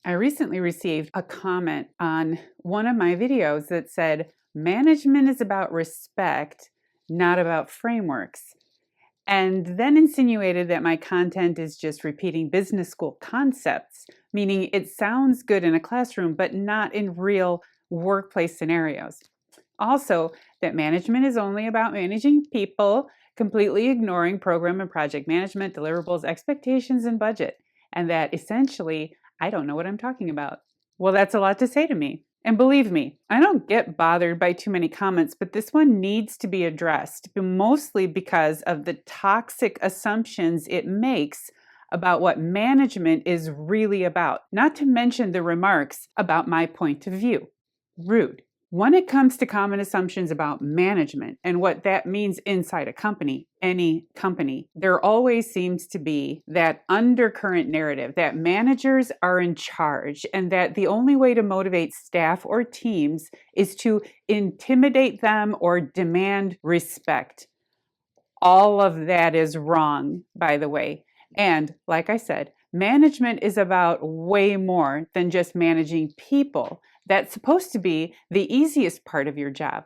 I recently received a comment on one of my videos that said, management is about respect, not about frameworks. And then insinuated that my content is just repeating business school concepts, meaning it sounds good in a classroom, but not in real workplace scenarios. Also, that management is only about managing people, completely ignoring program and project management, deliverables, expectations, and budget. And that essentially, I don't know what I'm talking about. Well, that's a lot to say to me. And believe me, I don't get bothered by too many comments, but this one needs to be addressed, mostly because of the toxic assumptions it makes about what management is really about, not to mention the remarks about my point of view. Rude. When it comes to common assumptions about management and what that means inside a company, any company, there always seems to be that undercurrent narrative that managers are in charge and that the only way to motivate staff or teams is to intimidate them or demand respect. All of that is wrong, by the way. And like I said, management is about way more than just managing people. That's supposed to be the easiest part of your job.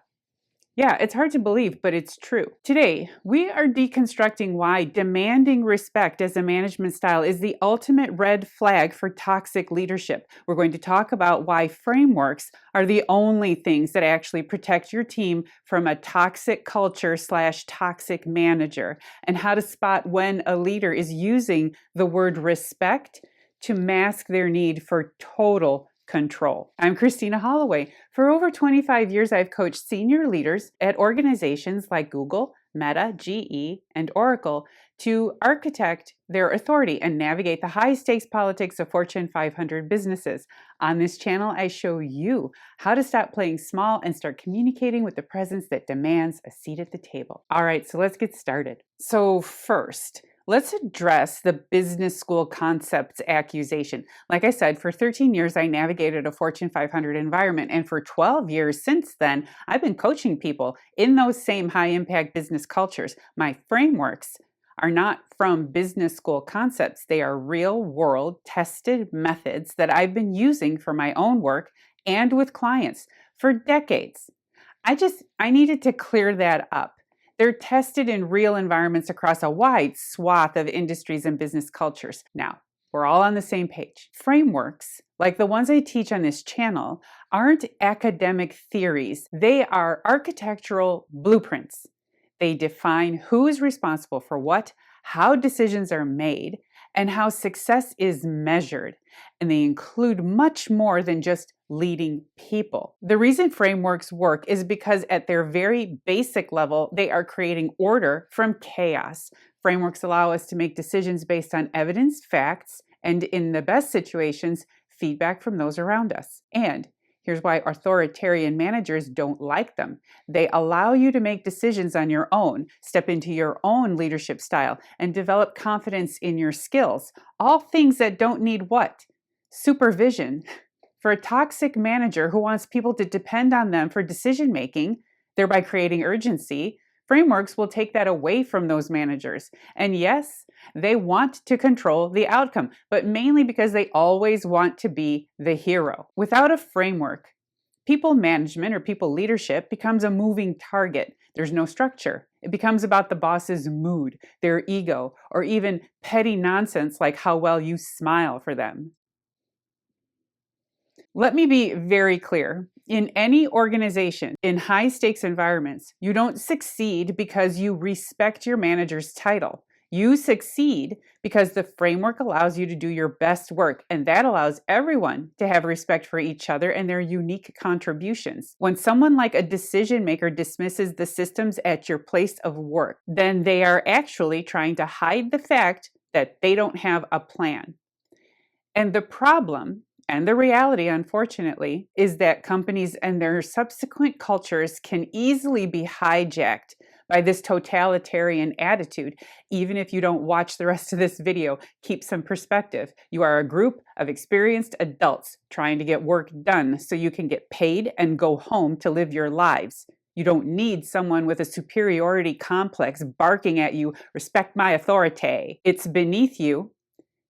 Yeah, it's hard to believe, but it's true. Today, we are deconstructing why demanding respect as a management style is the ultimate red flag for toxic leadership. We're going to talk about why frameworks are the only things that actually protect your team from a toxic culture / toxic manager, and how to spot when a leader is using the word respect to mask their need for total control. I'm Christina Holloway. For over 25 years, I've coached senior leaders at organizations like Google, Meta, GE, and Oracle to architect their authority and navigate the high-stakes politics of Fortune 500 businesses. On this channel, I show you how to stop playing small and start communicating with the presence that demands a seat at the table. All right, so let's get started. So first, let's address the business school concepts accusation. Like I said, for 13 years, I navigated a Fortune 500 environment. And for 12 years since then, I've been coaching people in those same high impact business cultures. My frameworks are not from business school concepts. They are real world tested methods that I've been using for my own work and with clients for decades. I needed to clear that up. They're tested in real environments across a wide swath of industries and business cultures. Now, we're all on the same page. Frameworks, like the ones I teach on this channel, aren't academic theories. They are architectural blueprints. They define who is responsible for what, how decisions are made, and how success is measured. And they include much more than just leading people. The reason frameworks work is because at their very basic level, they are creating order from chaos. Frameworks allow us to make decisions based on evidence, facts, and in the best situations, feedback from those around us. And here's why authoritarian managers don't like them. They allow you to make decisions on your own, step into your own leadership style, and develop confidence in your skills. All things that don't need what? Supervision. For a toxic manager who wants people to depend on them for decision making, thereby creating urgency, frameworks will take that away from those managers. And yes, they want to control the outcome, but mainly because they always want to be the hero. Without a framework, people management or people leadership becomes a moving target. There's no structure. It becomes about the boss's mood, their ego, or even petty nonsense like how well you smile for them. Let me be very clear. In any organization, in high-stakes environments, you don't succeed because you respect your manager's title. You succeed because the framework allows you to do your best work, and that allows everyone to have respect for each other and their unique contributions. When someone like a decision maker dismisses the systems at your place of work, then they are actually trying to hide the fact that they don't have a plan. And the problem, and the reality, unfortunately, is that companies and their subsequent cultures can easily be hijacked by this totalitarian attitude. Even if you don't watch the rest of this video, keep some perspective. You are a group of experienced adults trying to get work done so you can get paid and go home to live your lives. You don't need someone with a superiority complex barking at you, "Respect my authority." It's beneath you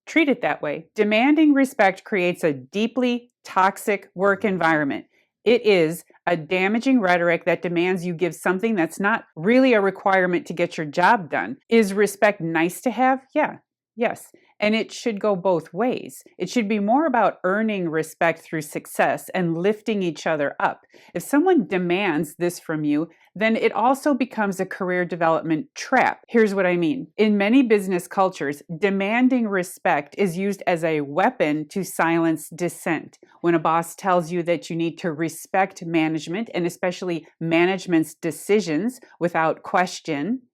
Treat it that way. Demanding respect creates a deeply toxic work environment. It is a damaging rhetoric that demands you give something that's not really a requirement to get your job done. Is respect nice to have? Yeah, yes. And it should go both ways. It should be more about earning respect through success and lifting each other up. If someone demands this from you, then it also becomes a career development trap. Here's what I mean. In many business cultures, demanding respect is used as a weapon to silence dissent. When a boss tells you that you need to respect management, and especially management's decisions without question,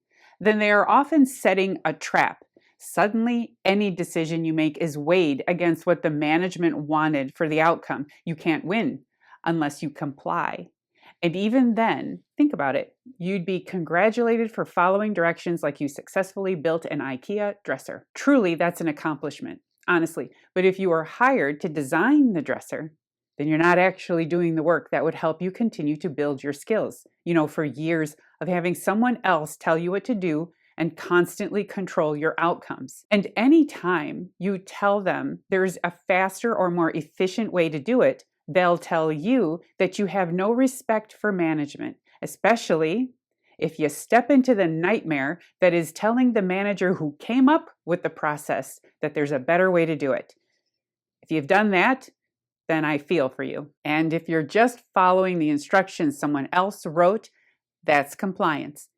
then they are often setting a trap. Suddenly, any decision you make is weighed against what the management wanted for the outcome. You can't win unless you comply. And even then, think about it, you'd be congratulated for following directions like you successfully built an IKEA dresser. Truly, that's an accomplishment, honestly. But if you are hired to design the dresser, then you're not actually doing the work that would help you continue to build your skills. For years of having someone else tell you what to do and constantly control your outcomes. And anytime you tell them there's a faster or more efficient way to do it, they'll tell you that you have no respect for management, especially if you step into the nightmare that is telling the manager who came up with the process that there's a better way to do it. If you've done that, then I feel for you. And if you're just following the instructions someone else wrote, that's compliance.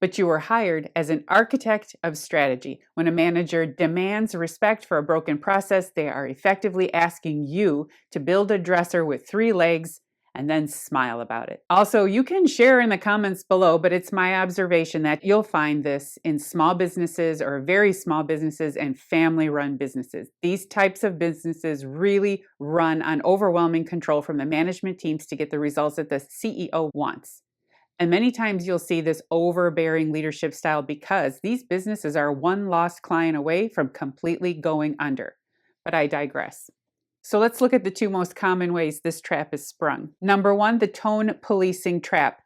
But you were hired as an architect of strategy. When a manager demands respect for a broken process, they are effectively asking you to build a dresser with 3 legs and then smile about it. Also, you can share in the comments below, but it's my observation that you'll find this in small businesses or very small businesses and family-run businesses. These types of businesses really run on overwhelming control from the management teams to get the results that the CEO wants. And many times you'll see this overbearing leadership style because these businesses are one lost client away from completely going under. But I digress. So let's look at the 2 most common ways this trap is sprung. Number 1, the tone policing trap.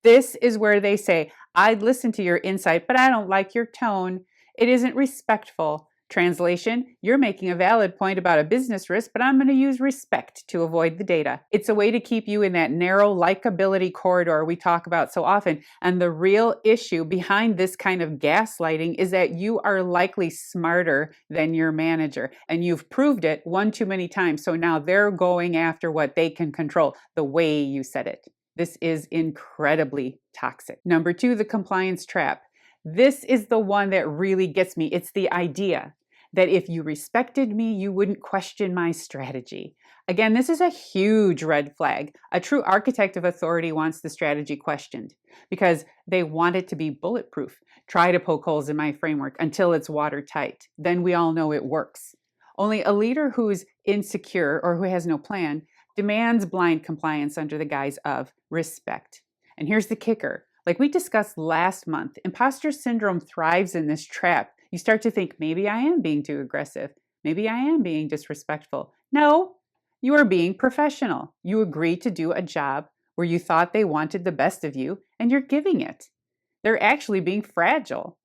This is where they say, I'd listen to your insight, but I don't like your tone. It isn't respectful. Translation, you're making a valid point about a business risk, but I'm going to use respect to avoid the data. It's a way to keep you in that narrow likability corridor we talk about so often. And the real issue behind this kind of gaslighting is that you are likely smarter than your manager. And you've proved it one too many times. So now they're going after what they can control, the way you said it. This is incredibly toxic. Number 2, the compliance trap. This is the one that really gets me. It's the idea that if you respected me, you wouldn't question my strategy. Again, this is a huge red flag. A true architect of authority wants the strategy questioned because they want it to be bulletproof. Try to poke holes in my framework until it's watertight. Then we all know it works. Only a leader who's insecure or who has no plan demands blind compliance under the guise of respect. And here's the kicker. Like we discussed last month, imposter syndrome thrives in this trap. You start to think, maybe I am being too aggressive. Maybe I am being disrespectful. No, you are being professional. You agreed to do a job where you thought they wanted the best of you, and you're giving it. They're actually being fragile.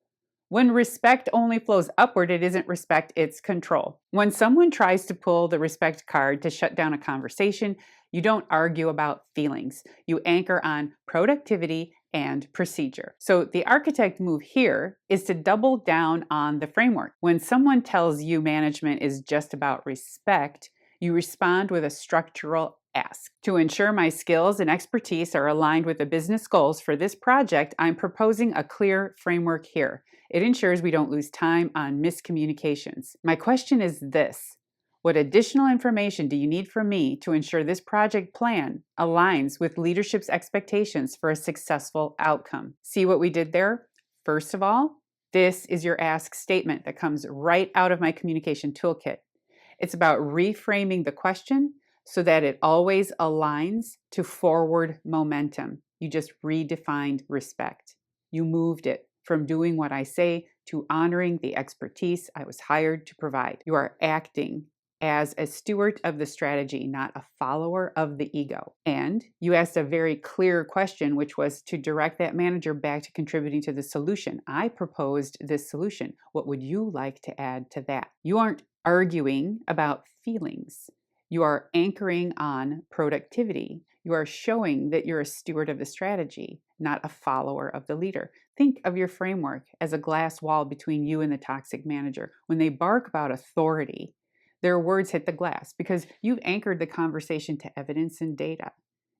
When respect only flows upward, it isn't respect, it's control. When someone tries to pull the respect card to shut down a conversation, you don't argue about feelings. You anchor on productivity and procedure. So the architect move here is to double down on the framework. When someone tells you management is just about respect, you respond with a structural ask. To ensure my skills and expertise are aligned with the business goals for this project, I'm proposing a clear framework here. It ensures we don't lose time on miscommunications. My question is this: what additional information do you need from me to ensure this project plan aligns with leadership's expectations for a successful outcome? See what we did there? First of all, this is your ask statement that comes right out of my communication toolkit. It's about reframing the question so that it always aligns to forward momentum. You just redefined respect. You moved it from doing what I say to honoring the expertise I was hired to provide. You are acting as a steward of the strategy, not a follower of the ego. And you asked a very clear question, which was to direct that manager back to contributing to the solution. I proposed this solution. What would you like to add to that? You aren't arguing about feelings. You are anchoring on productivity. You are showing that you're a steward of the strategy, not a follower of the leader. Think of your framework as a glass wall between you and the toxic manager. When they bark about authority, their words hit the glass because you've anchored the conversation to evidence and data.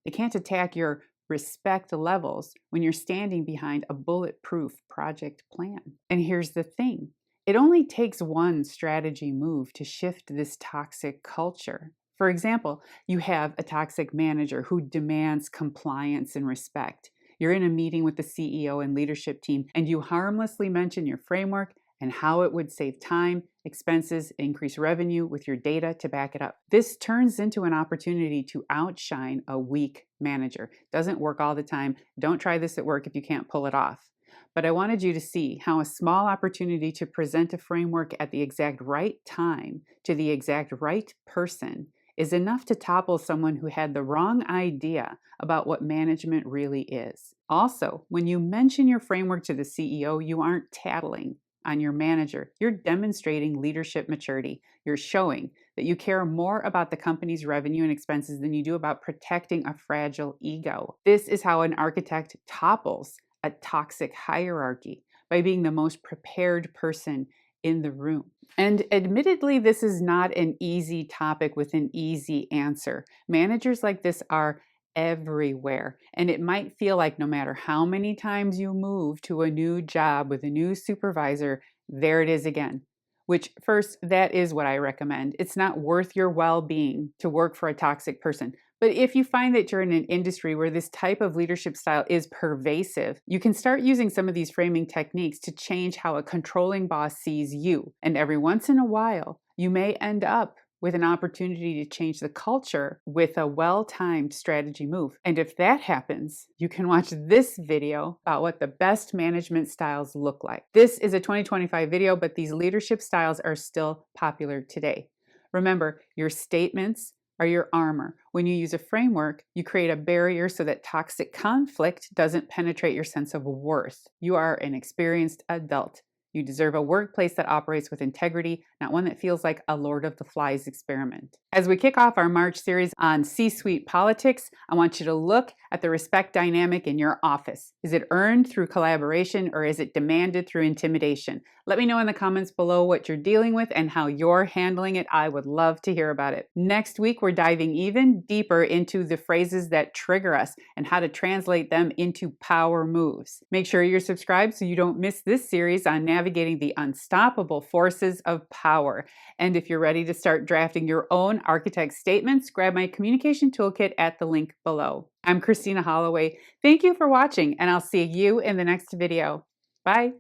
They can't attack your respect levels when you're standing behind a bulletproof project plan. And here's the thing. It only takes one strategy move to shift this toxic culture. For example, you have a toxic manager who demands compliance and respect. You're in a meeting with the CEO and leadership team, and you harmlessly mention your framework and how it would save time, expenses, increase revenue with your data to back it up. This turns into an opportunity to outshine a weak manager. Doesn't work all the time. Don't try this at work if you can't pull it off. But I wanted you to see how a small opportunity to present a framework at the exact right time to the exact right person is enough to topple someone who had the wrong idea about what management really is. Also, when you mention your framework to the CEO, you aren't tattling on your manager. You're demonstrating leadership maturity. You're showing that you care more about the company's revenue and expenses than you do about protecting a fragile ego. This is how an architect topples a toxic hierarchy, by being the most prepared person in the room. And admittedly, this is not an easy topic with an easy answer. Managers like this are everywhere, and it might feel like no matter how many times you move to a new job with a new supervisor, there it is again. Which, first, that is what I recommend. It's not worth your well-being to work for a toxic person. But if you find that you're in an industry where this type of leadership style is pervasive, you can start using some of these framing techniques to change how a controlling boss sees you. And every once in a while, you may end up with an opportunity to change the culture with a well-timed strategy move. And if that happens, you can watch this video about what the best management styles look like. This is a 2025 video, but these leadership styles are still popular today. Remember, your statements are your armor. When you use a framework, you create a barrier so that toxic conflict doesn't penetrate your sense of worth. You are an experienced adult. You deserve a workplace that operates with integrity, not one that feels like a Lord of the Flies experiment. As we kick off our March series on C-suite politics, I want you to look at the respect dynamic in your office. Is it earned through collaboration or is it demanded through intimidation? Let me know in the comments below what you're dealing with and how you're handling it. I would love to hear about it. Next week, we're diving even deeper into the phrases that trigger us and how to translate them into power moves. Make sure you're subscribed so you don't miss this series on navigating the unstoppable forces of power. And if you're ready to start drafting your own architect statements, grab my communication toolkit at the link below. I'm Christina Holloway. Thank you for watching, and I'll see you in the next video. Bye.